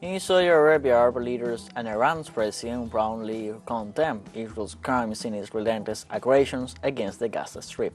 In Saudi Arabia, Arab leaders and Iran's president roundly condemned Israel's crimes in its relentless aggressions against the Gaza Strip.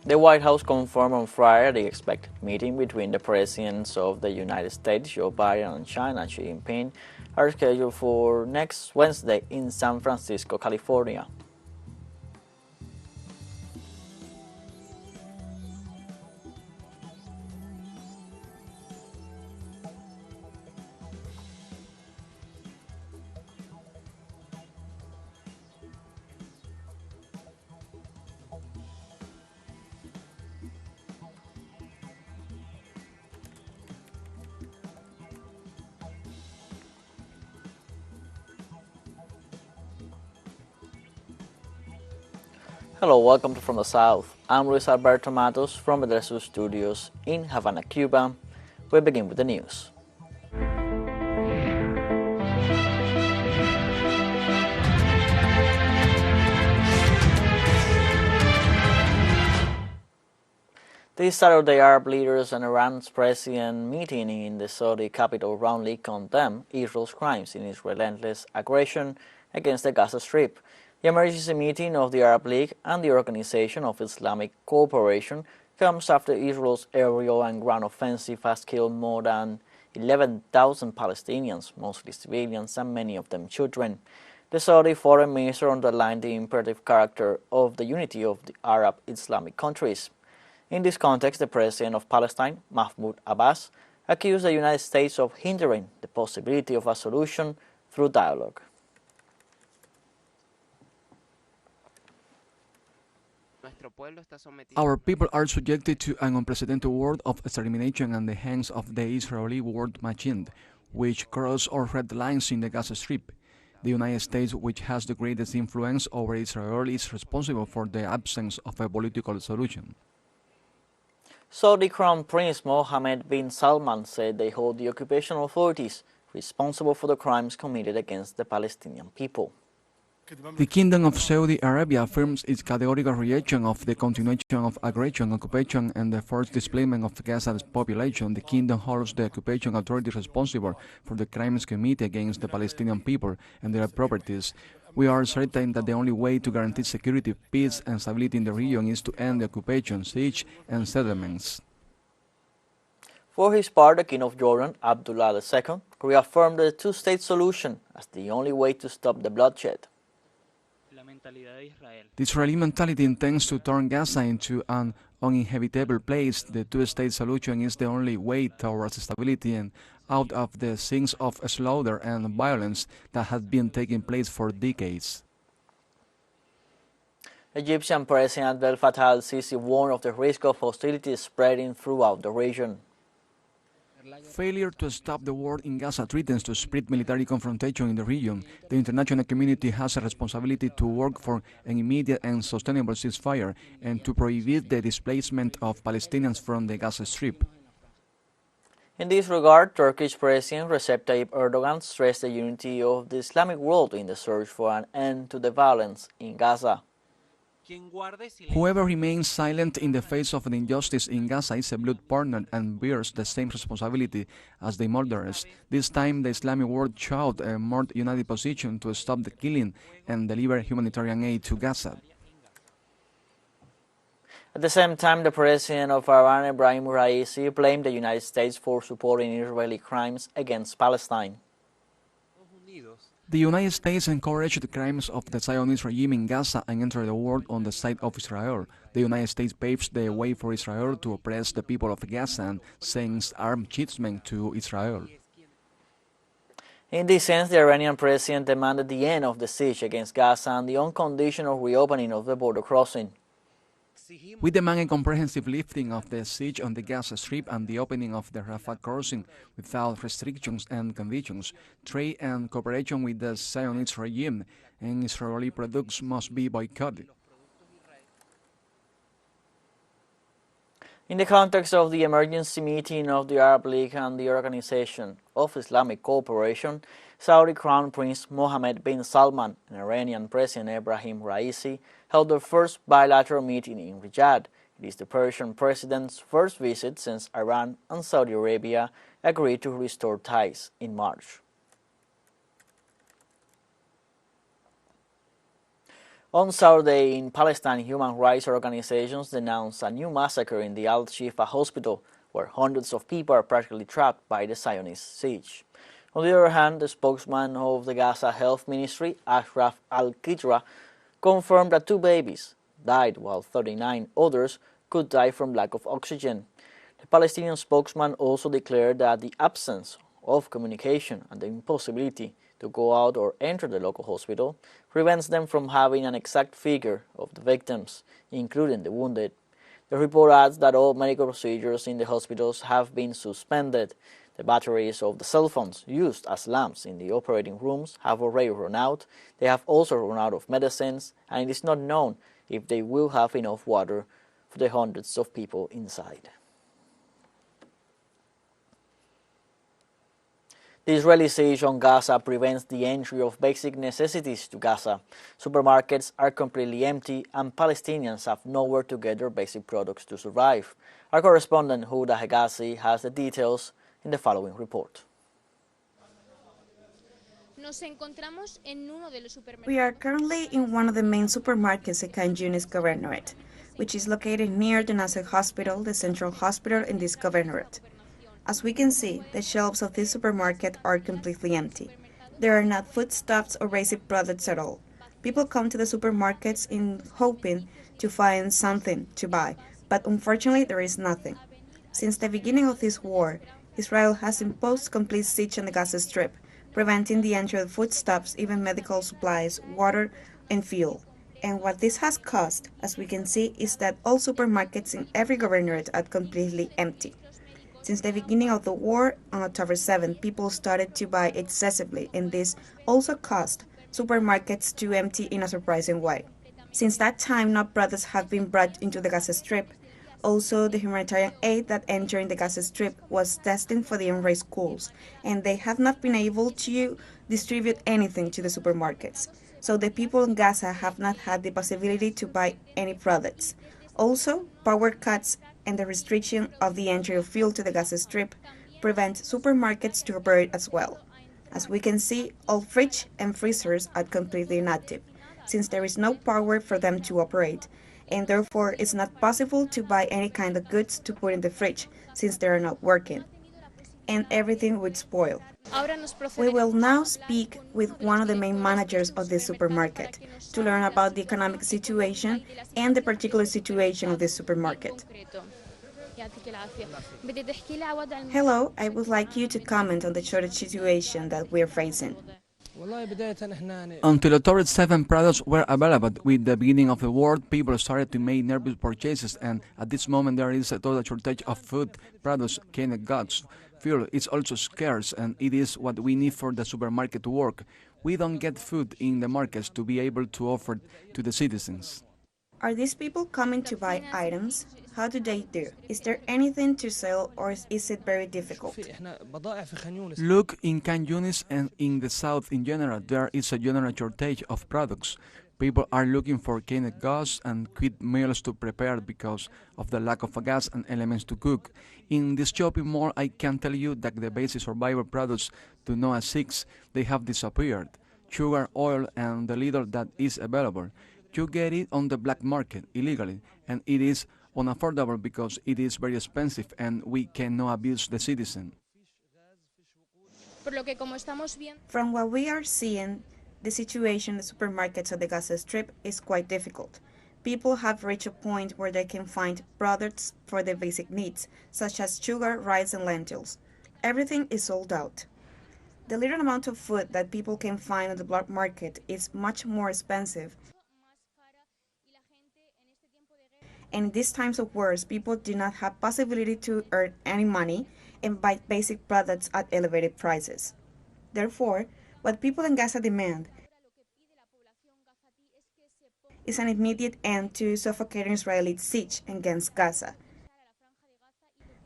The White House confirmed on Friday the expected meeting between the presidents of the United States, Joe Biden, and China, Xi Jingping, are scheduled for next Wednesday in San Francisco, California. Hello, welcome to From the South. I'm Luis Alberto Matos from the TeleSUR studios in Havana, Cuba. We begin with the news. This Saturday, Arab leaders and Iran's president meeting in the Saudi capital roundly condemned Israel's crimes in its relentless aggression against the Gaza Strip. The emergency meeting of the Arab League and the Organization of Islamic Cooperation comes after Israel's aerial and ground offensive has killed more than 11,000 Palestinians, mostly civilians and many of them children. The Saudi foreign minister underlined the imperative character of the unity of the Arab Islamic countries. In this context, the president of Palestine, Mahmoud Abbas, accused the United States of hindering the possibility of a solution through dialogue. Our people are subjected to an unprecedented war of extermination at the hands of the Israeli war machine, which cross our red lines in the Gaza Strip. The United States, which has the greatest influence over Israel, is responsible for the absence of a political solution. Saudi Crown Prince Mohammed bin Salman said they hold the occupation authorities responsible for the crimes committed against the Palestinian people. The Kingdom of Saudi Arabia affirms its categorical rejection of the continuation of aggression, occupation, and the forced displacement of Gaza's population. The Kingdom holds the occupation authorities responsible for the crimes committed against the Palestinian people and their properties. We are certain that the only way to guarantee security, peace, and stability in the region is to end the occupation, siege, and settlements. For his part, the King of Jordan, Abdullah II, reaffirmed the two-state solution as the only way to stop the bloodshed. The Israeli mentality intends to turn Gaza into an uninhabitable place. The two-state solution is the only way towards stability and out of the scenes of slaughter and violence that have been taking place for decades. Egyptian President Abdel Fattah al-Sisi warned of the risk of hostilities spreading throughout the region. Failure to stop the war in Gaza threatens to spread military confrontation in the region. The international community has a responsibility to work for an immediate and sustainable ceasefire and to prohibit the displacement of Palestinians from the Gaza Strip. In this regard, Turkish President Recep Tayyip Erdogan stressed the unity of the Islamic world in the search for an end to the violence in Gaza. Whoever remains silent in the face of an injustice in Gaza is a blood partner and bears the same responsibility as the murderers. This time, the Islamic world showed a more united position to stop the killing and deliver humanitarian aid to Gaza. At the same time, the president of Iran, Ebrahim Raisi, blamed the United States for supporting Israeli crimes against Palestine. The United States encouraged the crimes of the Zionist regime in Gaza and entered the war on the side of Israel. The United States paves the way for Israel to oppress the people of Gaza and sends armed shipment to Israel. In this sense, the Iranian president demanded the end of the siege against Gaza and the unconditional reopening of the border crossing. We demand a comprehensive lifting of the siege on the Gaza Strip and the opening of the Rafah crossing without restrictions and conditions. Trade and cooperation with the Zionist regime and Israeli products must be boycotted. In the context of the emergency meeting of the Arab League and the Organization of Islamic Cooperation, Saudi Crown Prince Mohammed bin Salman and Iranian President Ebrahim Raisi held their first bilateral meeting in Riyadh It is the Persian president's first visit since Iran and Saudi Arabia agreed to restore ties in March. On Saturday in Palestine, human rights organizations denounced a new massacre in the Al-Shifa hospital, where hundreds of people are practically trapped by the Zionist siege. On the other hand, the spokesman of the Gaza Health Ministry, Ashraf al-Qidra, confirmed that 2 babies died while 39 others could die from lack of oxygen. The Palestinian spokesman also declared that the absence of communication and the impossibility to go out or enter the local hospital prevents them from having an exact figure of the victims, including the wounded. The report adds that all medical procedures in the hospitals have been suspended. The batteries of the cell phones used as lamps in the operating rooms have already run out. They have also run out of medicines, and it is not known if they will have enough water for the hundreds of people inside. The Israeli siege on Gaza prevents the entry of basic necessities to Gaza. Supermarkets are completely empty and Palestinians have nowhere to get their basic products to survive. Our correspondent Huda Hegazi has the details in the following report. We are currently in one of the main supermarkets in Khan Yunis Governorate, which is located near the Nasser Hospital, the central hospital in this governorate. As we can see, the shelves of this supermarket are completely empty. There are not foodstuffs or basic products at all. People come to the supermarkets in hoping to find something to buy, but unfortunately there is nothing. Since the beginning of this war, Israel has imposed complete siege on the Gaza Strip, preventing the entry of foodstuffs, even medical supplies, water, and fuel. And what this has caused, as we can see, is that all supermarkets in every governorate are completely empty. Since the beginning of the war, on October 7, people started to buy excessively, and this also caused supermarkets to empty in a surprising way. Since that time, no products have been brought into the Gaza Strip. Also, the humanitarian aid that entered the Gaza Strip was destined for the UNRWA schools, and they have not been able to distribute anything to the supermarkets. So the people in Gaza have not had the possibility to buy any products. Also, power cuts and the restriction of the entry of fuel to the Gaza Strip prevent supermarkets to operate as well. As we can see, all fridge and freezers are completely inactive, since there is no power for them to operate, and therefore it's not possible to buy any kind of goods to put in the fridge, since they are not working, and everything would spoil. We will now speak with one of the main managers of this supermarket to learn about the economic situation and the particular situation of this supermarket. Hello, I would like you to comment on the shortage situation that we are facing. Until October 7, products were available. With the beginning of the war, people started to make nervous purchases, and at this moment there is a total shortage of food, products, canned goods. Fuel is also scarce, and it is what we need for the supermarket to work. We don't get food in the markets to be able to offer to the citizens. Are these people coming to buy items? How do they do? Is there anything to sell, or is it very difficult? Look, in Khan Yunis and in the south in general, there is a general shortage of products. People are looking for canned goods and quick meals to prepare because of the lack of gas and elements to cook. In this shopping mall, I can tell you that the basic survival products do not exist. They have disappeared. Sugar, oil, and the little that is available. You get it on the black market illegally, and it is unaffordable because it is very expensive and we cannot abuse the citizen. From what we are seeing, the situation in the supermarkets of the Gaza Strip is quite difficult. People have reached a point where they can find products for their basic needs, such as sugar, rice, and lentils. Everything is sold out. The little amount of food that people can find on the black market is much more expensive. And in these times of wars, people do not have possibility to earn any money and buy basic products at elevated prices. Therefore, what people in Gaza demand is an immediate end to suffocating Israeli siege against Gaza.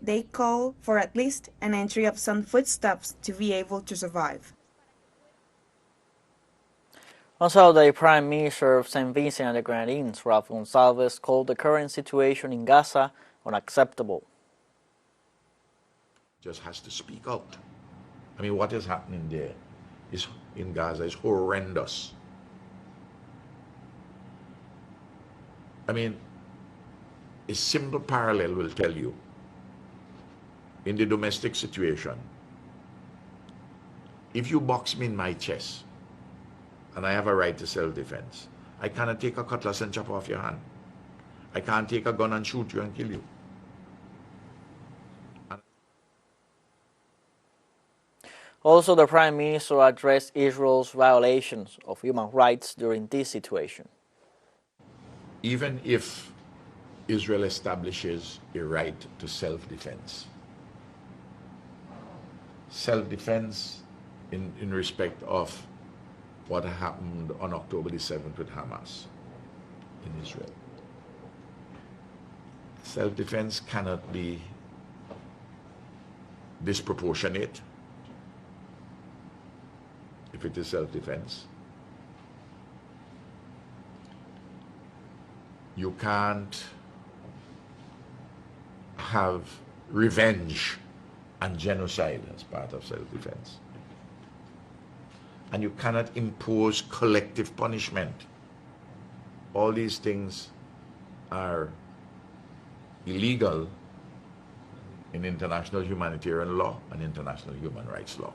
They call for at least an entry of some foodstuffs to be able to survive. On Saturday, Prime Minister of St. Vincent and the Grenadines, Ralph Gonsalves, called the current situation in Gaza unacceptable. Just has to speak out. I mean, what is happening there in Gaza is horrendous. I mean, a simple parallel will tell you, in the domestic situation, if you box me in my chest, and I have a right to self-defense, I cannot take a cutlass and chop off your hand. I can't take a gun and shoot you and kill you. Also, the Prime Minister addressed Israel's violations of human rights during this situation. Even if Israel establishes a right to self-defense, self-defense in respect of what happened on October the 7th with Hamas in Israel. Self-defense cannot be disproportionate if it is self-defense. You can't have revenge and genocide as part of self-defense. And you cannot impose collective punishment. All these things are illegal in international humanitarian law and international human rights law.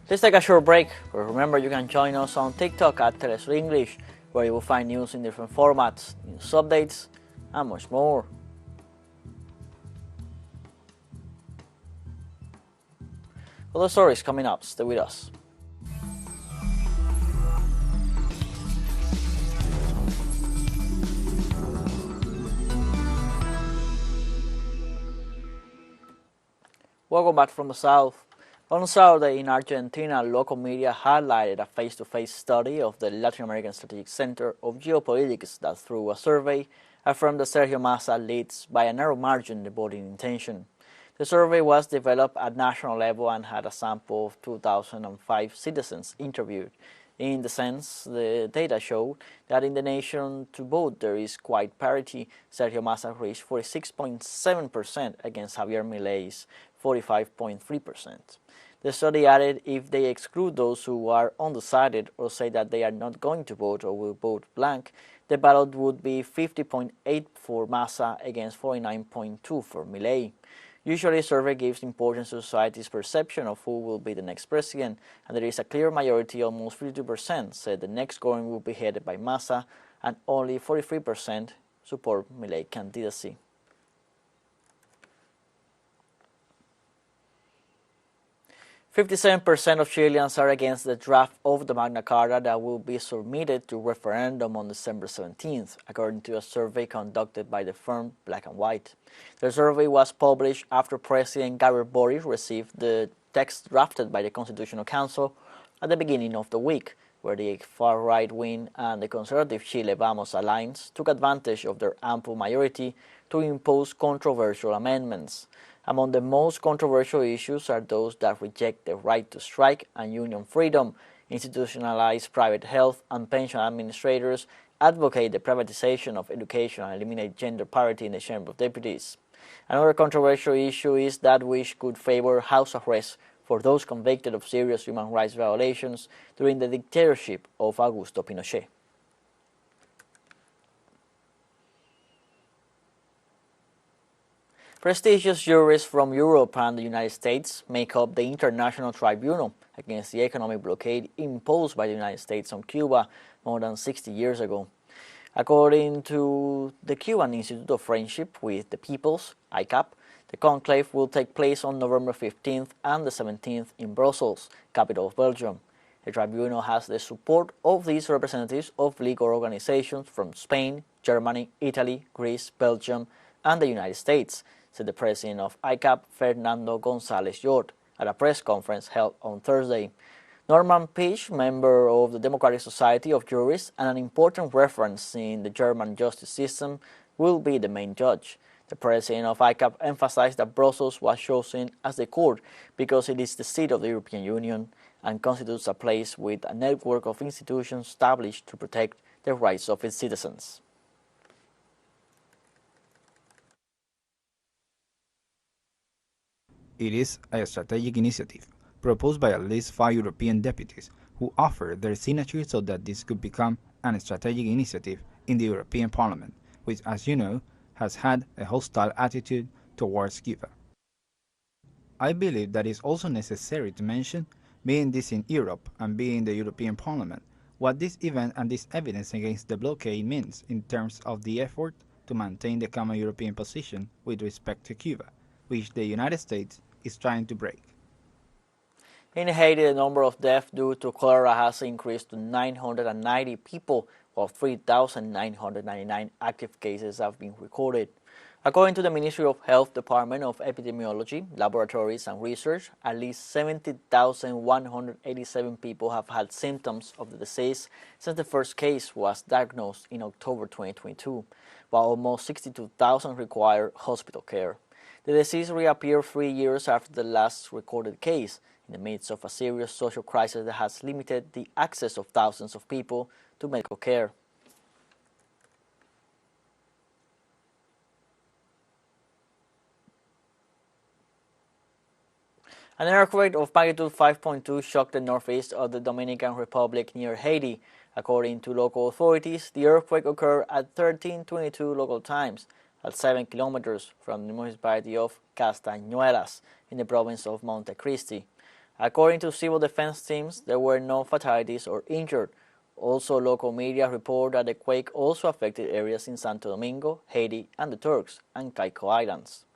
Let's take a short break, but remember you can join us on TikTok at TeleSUR English, where you will find news in different formats, news updates, and much more. Other stories coming up, stay with us. Welcome back from the south. On Saturday in Argentina, local media highlighted a face-to-face study of the Latin American Strategic Center of Geopolitics that, through a survey, affirmed that Sergio Massa leads by a narrow margin the voting intention. The survey was developed at national level and had a sample of 2,005 citizens interviewed. In the sense, the data showed that in the nation to vote there is quite parity. Sergio Massa reached 46.7% against Javier Milei's 45.3%. The study added if they exclude those who are undecided or say that they are not going to vote or will vote blank, the ballot would be 50.8 for Massa against 49.2 for Milei. Usually, a survey gives importance to society's perception of who will be the next president, and there is a clear majority, almost 52%, said the next government will be headed by Massa, and only 43% support Milei candidacy. "57% of Chileans are against the draft of the Magna Carta that will be submitted to referendum on December 17th, according to a survey conducted by the firm Black and White. The survey was published after President Gabriel Boric received the text drafted by the Constitutional Council at the beginning of the week, where the far-right wing and the conservative Chile Vamos alliance took advantage of their ample majority to impose controversial amendments. Among the most controversial issues are those that reject the right to strike and union freedom, institutionalize private health and pension administrators, advocate the privatization of education, and eliminate gender parity in the Chamber of Deputies. Another controversial issue is that which could favor house arrest for those convicted of serious human rights violations during the dictatorship of Augusto Pinochet. Prestigious juries from Europe and the United States make up the International Tribunal against the economic blockade imposed by the United States on Cuba more than 60 years ago. According to the Cuban Institute of Friendship with the Peoples, ICAP, the conclave will take place on November 15th and the 17th in Brussels, capital of Belgium. The tribunal has the support of these representatives of legal organizations from Spain, Germany, Italy, Greece, Belgium, and the United States, said the president of ICAP, Fernando González Yort, at a press conference held on Thursday. Norman Pisch, member of the Democratic Society of Jurists and an important reference in the German justice system, will be the main judge. The president of ICAP emphasized that Brussels was chosen as the court because it is the seat of the European Union and constitutes a place with a network of institutions established to protect the rights of its citizens. It is a strategic initiative proposed by at least 5 European deputies who offered their signature so that this could become a strategic initiative in the European Parliament, which, as you know, has had a hostile attitude towards Cuba. I believe that it's also necessary to mention, being this in Europe and being in the European Parliament, what this event and this evidence against the blockade means in terms of the effort to maintain the common European position with respect to Cuba, which the United States is trying to break. In Haiti, the number of deaths due to cholera has increased to 990 people, while 3,999 active cases have been recorded. According to the Ministry of Health Department of Epidemiology, Laboratories and Research, at least 70,187 people have had symptoms of the disease since the first case was diagnosed in October 2022, while almost 62,000 require hospital care. The disease reappeared 3 years after the last recorded case, in the midst of a serious social crisis that has limited the access of thousands of people to medical care. An earthquake of magnitude 5.2 shocked the northeast of the Dominican Republic near Haiti. According to local authorities, the earthquake occurred at 13:22 local times, at 7 kilometers from the municipality of Castañuelas in the province of Montecristi. According to civil defense teams, there were no fatalities or injured. Also, local media report that the quake also affected areas in Santo Domingo, Haiti, and the Turks and Caicos Islands.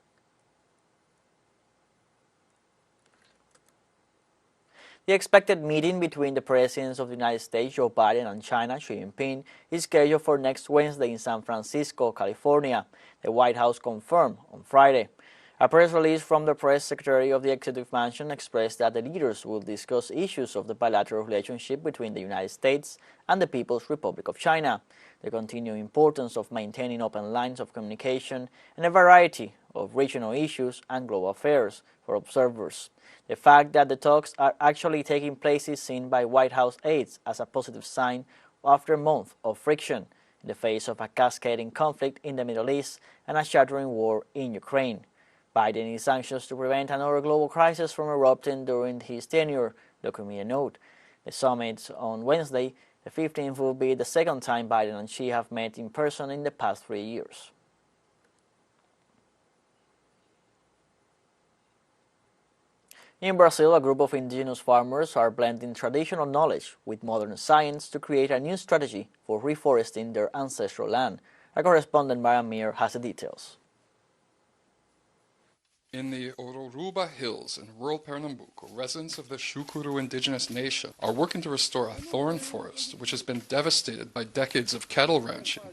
The expected meeting between the presidents of the United States, Joe Biden, and China, Xi Jingping, is scheduled for next Wednesday in San Francisco, California, the White House confirmed on Friday. A press release from the press secretary of the Executive Mansion expressed that the leaders will discuss issues of the bilateral relationship between the United States and the People's Republic of China, the continued importance of maintaining open lines of communication, and a variety of regional issues and global affairs for observers. The fact that the talks are actually taking place is seen by White House aides as a positive sign after a month of friction in the face of a cascading conflict in the Middle East and a shattering war in Ukraine. Biden is anxious to prevent another global crisis from erupting during his tenure, the media note. The summit on Wednesday, the 15th, will be the second time Biden and Xi have met in person in the past 3 years. In Brazil, a group of indigenous farmers are blending traditional knowledge with modern science to create a new strategy for reforesting their ancestral land. Our correspondent Mariam Mir has the details. In the Ururuba Hills in rural Pernambuco, residents of the Shukuru Indigenous nation are working to restore a thorn forest which has been devastated by decades of cattle ranching.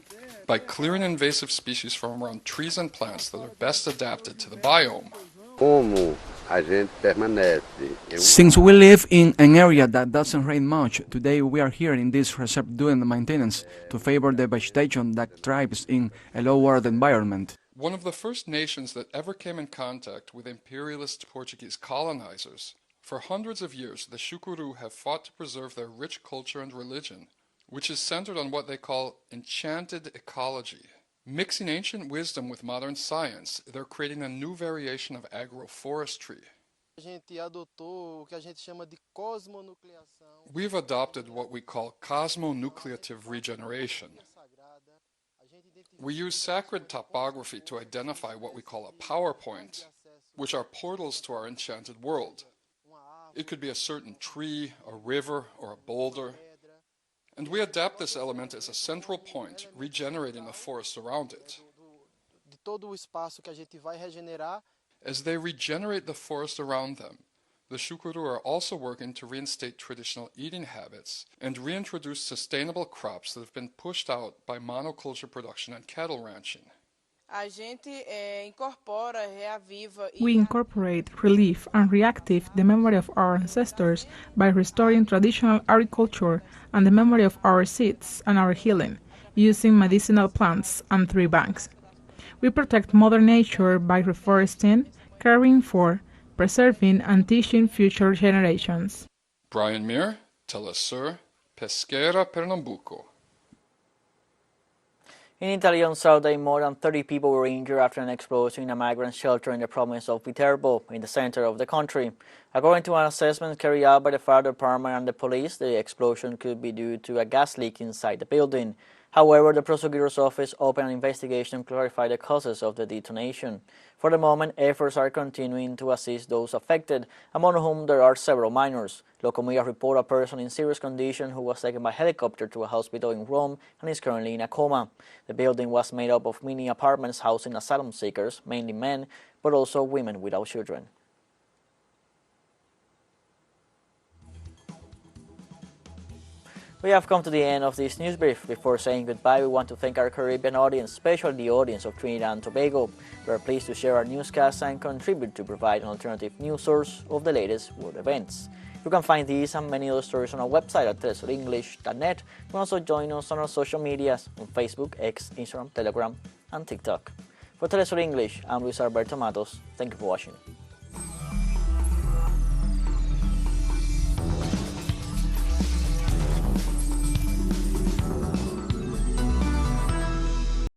By clearing invasive species from around trees and plants that are best adapted to the biome. Since we live in an area that doesn't rain much, today we are here in this reserve doing the maintenance to favor the vegetation that thrives in a low-water environment. One of the first nations that ever came in contact with imperialist Portuguese colonizers, for hundreds of years the Shukuru have fought to preserve their rich culture and religion, which is centered on what they call enchanted ecology. Mixing ancient wisdom with modern science, they're creating a new variation of agroforestry. We've adopted what we call cosmonucleative regeneration. We use sacred topography to identify what we call a power point, which are portals to our enchanted world. It could be a certain tree, a river, or a boulder. And we adapt this element as a central point, regenerating the forest around it. As they regenerate the forest around them, the Shukuru are also working to reinstate traditional eating habits and reintroduce sustainable crops that have been pushed out by monoculture production and cattle ranching. We incorporate, relive, and reactive the memory of our ancestors by restoring traditional agriculture and the memory of our seeds and our healing, using medicinal plants and tree banks. We protect Mother Nature by reforesting, caring for, preserving, and teaching future generations. Brian Muir, TeleSUR, Pesquera, Pernambuco. In Italy on Saturday, more than 30 people were injured after an explosion in a migrant shelter in the province of Viterbo, in the center of the country. According to an assessment carried out by the fire department and the police, the explosion could be due to a gas leak inside the building. However, the prosecutor's office opened an investigation to clarify the causes of the detonation. For the moment, efforts are continuing to assist those affected, among whom there are several minors. Local media report a person in serious condition who was taken by helicopter to a hospital in Rome and is currently in a coma. The building was made up of mini apartments housing asylum seekers, mainly men, but also women without children. We have come to the end of this news brief. Before saying goodbye, we want to thank our Caribbean audience, especially the audience of Trinidad and Tobago. We are pleased to share our newscasts and contribute to provide an alternative news source of the latest world events. You can find these and many other stories on our website at telesurenglish.net. You can also join us on our social medias on Facebook, X, Instagram, Telegram, and TikTok. For TeleSUR English, I'm Luis Alberto Matos. Thank you for watching.